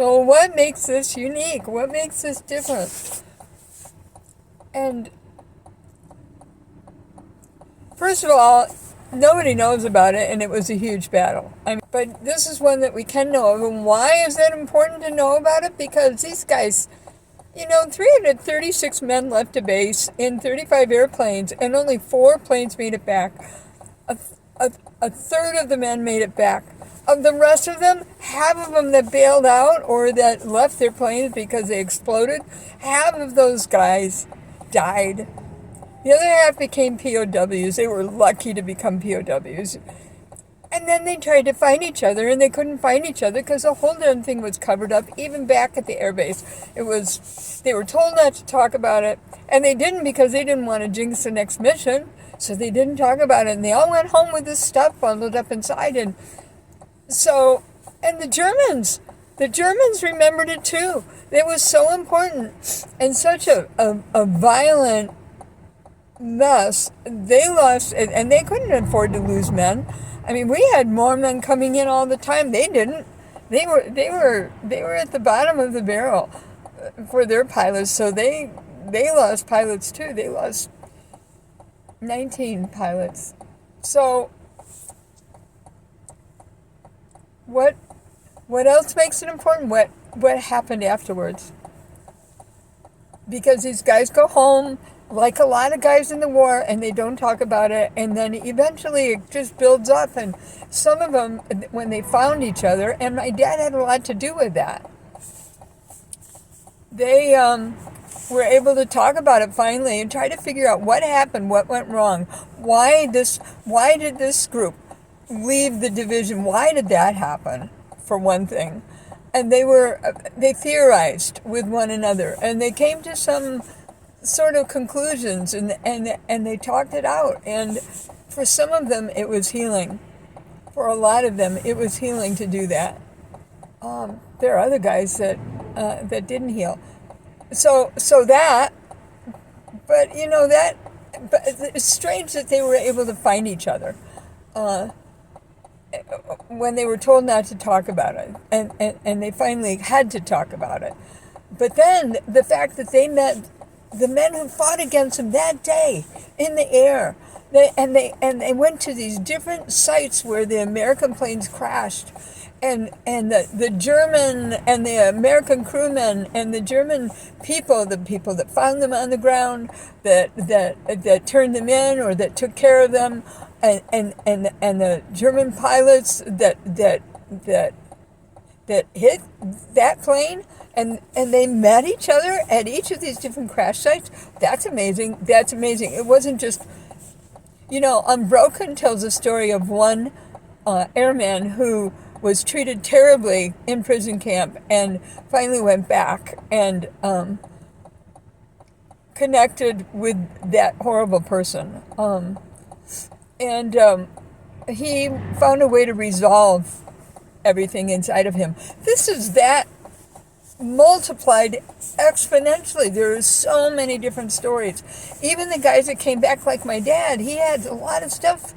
So what makes this unique? What makes this different? And first of all, nobody knows about it, and it was a huge battle. But this is one that we can know of. And why is that important to know about it? Because these guys, 336 men left a base in 35 airplanes, and only 4 planes made it back. A, a third of the men made it back. Of the rest of them, half of them that bailed out or that left their planes because they exploded, half of those guys died. The other half became POWs. They were lucky to become POWs. And then they tried to find each other, and they couldn't find each other because the whole damn thing was covered up, even back at the airbase. They were told not to talk about it, and they didn't because they didn't want to jinx the next mission, so they didn't talk about it, and they all went home with this stuff bundled up inside. And the Germans remembered it too. It was so important and such a violent mess. They lost, and they couldn't afford to lose men. I mean, we had more men coming in all the time. They didn't. They were at the bottom of the barrel for their pilots. So they lost pilots too. They lost 19 pilots. So what else makes it important? What happened afterwards? Because these guys go home, like a lot of guys in the war, and they don't talk about it, and then eventually it just builds up. And some of them, when they found each other, and my dad had a lot to do with that, they were able to talk about it finally and try to figure out what happened, what went wrong, why did this group leave the division, why did that happen, for one thing. And they theorized with one another, and they came to some sort of conclusions, and they talked it out. And for some of them it was healing. For a lot of them it was healing to do that. There are other guys that didn't heal. So that, but but it's strange that they were able to find each other when they were told not to talk about it, and they finally had to talk about it. But then the fact that they met the men who fought against him that day in the air, they went to these different sites where the American planes crashed, and the German and the American crewmen and the German people, the people that found them on the ground, that turned them in or that took care of them, and the German pilots that hit that plane. And they met each other at each of these different crash sites. That's amazing. That's amazing. It wasn't just, Unbroken tells the story of one airman who was treated terribly in prison camp and finally went back and connected with that horrible person. And he found a way to resolve everything inside of him. This is that multiplied exponentially. There are so many different stories. Even the guys that came back, like my dad, he had a lot of stuff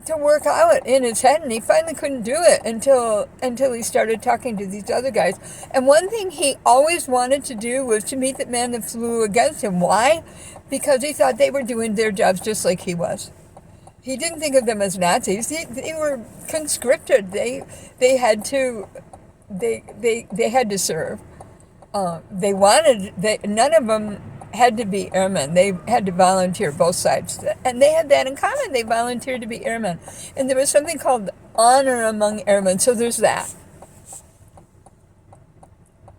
to work out in his head, and he finally couldn't do it until he started talking to these other guys. And one thing he always wanted to do was to meet the men that flew against him. Why? Because he thought they were doing their jobs just like he was. He didn't think of them as Nazis. They were conscripted. They had to serve. None of them had to be airmen. They had to volunteer, both sides. And they had that in common. They volunteered to be airmen. And there was something called honor among airmen. So there's that.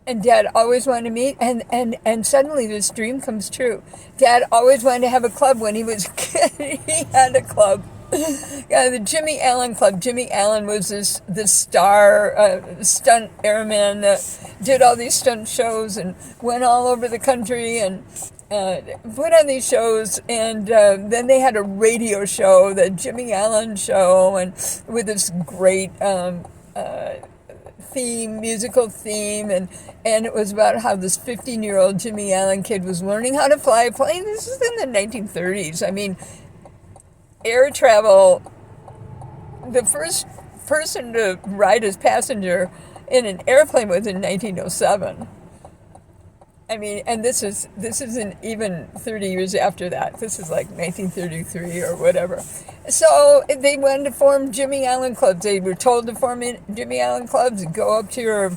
And Dad always wanted to meet, and suddenly this dream comes true. Dad always wanted to have a club when he was a kid. He had a club. Yeah, the Jimmy Allen Club. Jimmy Allen was this star stunt airman that did all these stunt shows and went all over the country and put on these shows. And then they had a radio show, the Jimmy Allen Show, and with this great musical theme, and it was about how this 15-year-old Jimmy Allen kid was learning how to fly a plane. This is in the 1930s. I mean, air travel, the first person to ride as passenger in an airplane was in 1907. I mean, and this isn't even 30 years after that. This is like 1933 or whatever. So they wanted to form Jimmy Allen clubs. They were told to form Jimmy Allen clubs. Go up to your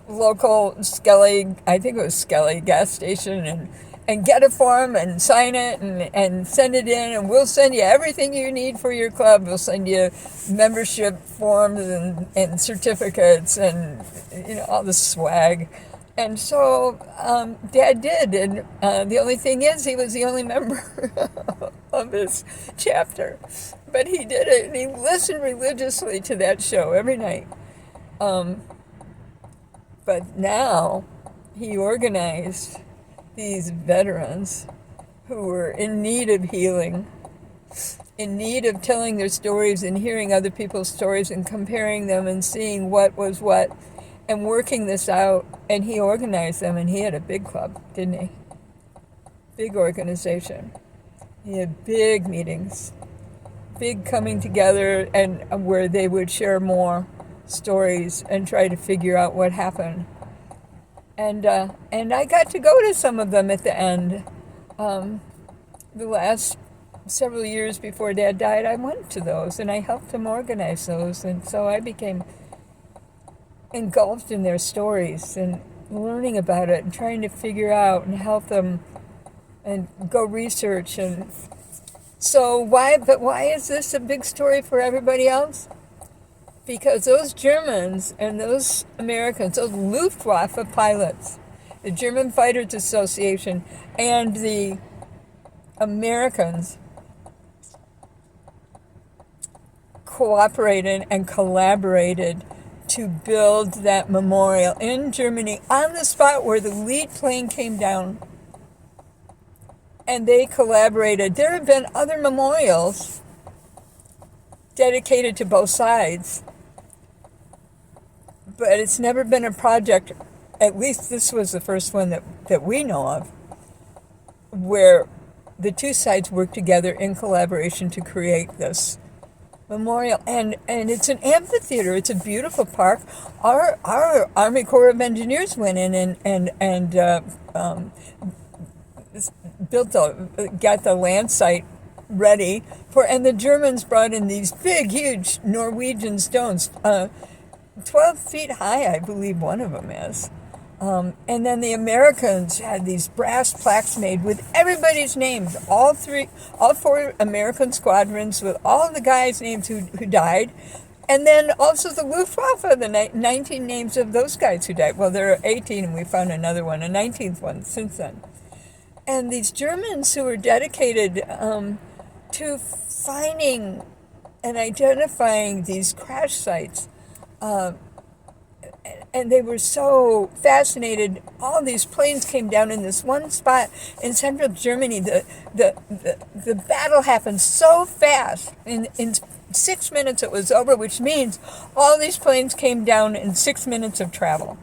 local Skelly, I think it was Skelly gas station, and get a form and sign it and send it in, and we'll send you everything you need for your club. We'll send you membership forms and certificates and all the swag. And so Dad did, and the only thing is he was the only member of his chapter. But he did it, and he listened religiously to that show every night. But now he organized these veterans who were in need of healing, in need of telling their stories and hearing other people's stories and comparing them and seeing what was what and working this out. And he organized them, and he had a big club, didn't he? Big organization. He had big meetings, big coming together, and where they would share more stories and try to figure out what happened. And I got to go to some of them at the end. The last several years before Dad died, I went to those, and I helped him organize those. And so I became engulfed in their stories and learning about it and trying to figure out and help them and go research. And so why is this a big story for everybody else? Because those Germans and those Americans, those Luftwaffe pilots, the German Fighters Association and the Americans cooperated and collaborated to build that memorial in Germany on the spot where the lead plane came down. And they collaborated. There have been other memorials dedicated to both sides, but it's never been a project, at least this was the first one that we know of, where the two sides worked together in collaboration to create this memorial. And it's an amphitheater. It's a beautiful park. Our Army Corps of Engineers went in and got the land site ready and the Germans brought in these big, huge Norwegian stones, 12 feet high, I believe one of them is. And then the Americans had these brass plaques made with everybody's names, all four American squadrons with all the guys' names who died. And then also the Luftwaffe, the 19 names of those guys who died. Well, there are 18, and we found another one, a 19th one since then. And these Germans who were dedicated to finding and identifying these crash sites, and they were so fascinated. All these planes came down in this one spot in central Germany. The battle happened so fast. In 6 minutes it was over, which means all these planes came down in 6 minutes of travel,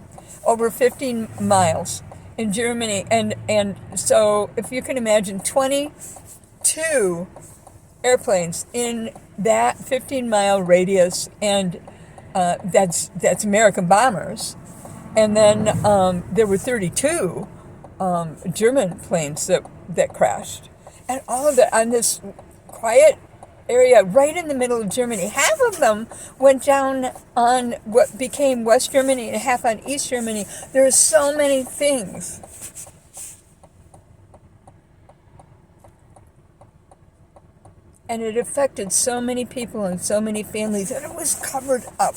over 15 miles in Germany. And so if you can imagine 22 airplanes in that 15-mile radius, and that's American bombers. And then there were 32 German planes that crashed. And all of that on this quiet area right in the middle of Germany. Half of them went down on what became West Germany and half on East Germany. There are so many things. And it affected so many people and so many families, and it was covered up.